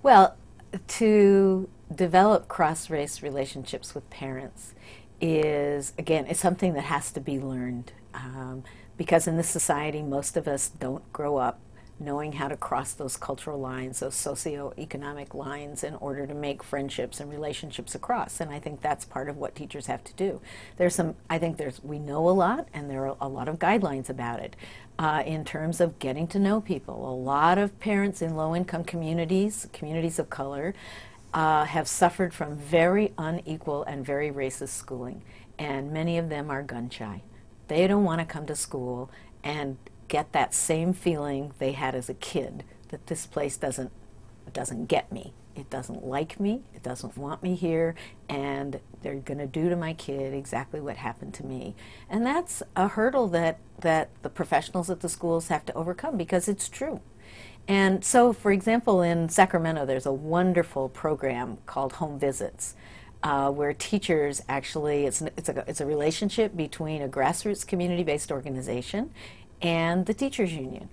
Well, to develop cross-race relationships with parents is, again, it's something that has to be learned. Because in this society, most of us don't grow up knowing how to cross those cultural lines, those socioeconomic lines, in order to make friendships and relationships across. And I think that's part of what teachers have to do. We know a lot, and there are a lot of guidelines about it in terms of getting to know people. A lot of parents in low-income communities, communities of color, have suffered from very unequal and very racist schooling, and many of them are gun shy. They don't want to come to school and get that same feeling they had as a kid, that this place doesn't get me. It doesn't like me, it doesn't want me here, and they're going to do to my kid exactly what happened to me. And that's a hurdle that the professionals at the schools have to overcome, because it's true. And so, for example, in Sacramento, there's a wonderful program called Home Visits, where teachers actually, it's a relationship between a grassroots community-based organization and the teachers union.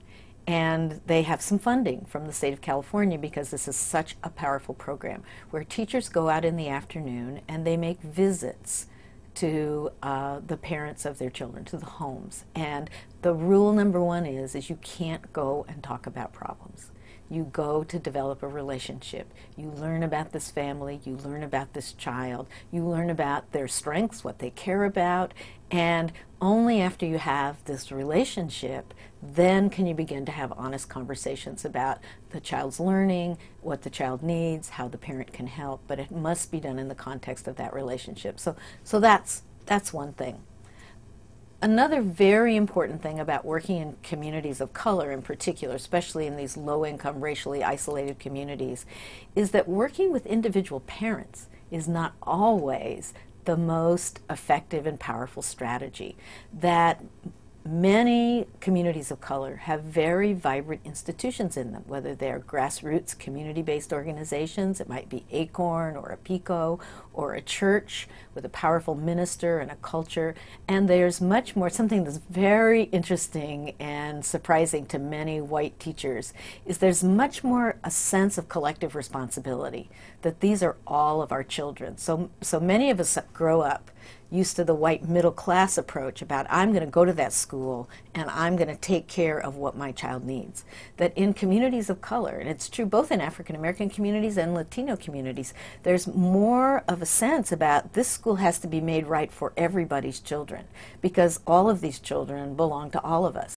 And they have some funding from the state of California, because this is such a powerful program, where teachers go out in the afternoon and they make visits to the parents of their children, to the homes. And the rule number one is you can't go and talk about problems. You go to develop a relationship. You learn about this family, you learn about this child, you learn about their strengths, what they care about, and only after you have this relationship, then can you begin to have honest conversations about the child's learning, what the child needs, how the parent can help, but it must be done in the context of that relationship. So that's one thing. Another very important thing about working in communities of color in particular, especially in these low-income, racially isolated communities, is that working with individual parents is not always the most effective and powerful strategy. That many communities of color have very vibrant institutions in them, whether they're grassroots community-based organizations. It might be Acorn or a PICO or a church with a powerful minister and a culture. And there's much more, something that's very interesting and surprising to many white teachers, is there's much more a sense of collective responsibility, that these are all of our children. So many of us grow up used to the white middle class approach about, I'm going to go to that school and I'm going to take care of what my child needs. That in communities of color, and it's true both in African American communities and Latino communities, there's more of a sense about this school has to be made right for everybody's children, because all of these children belong to all of us.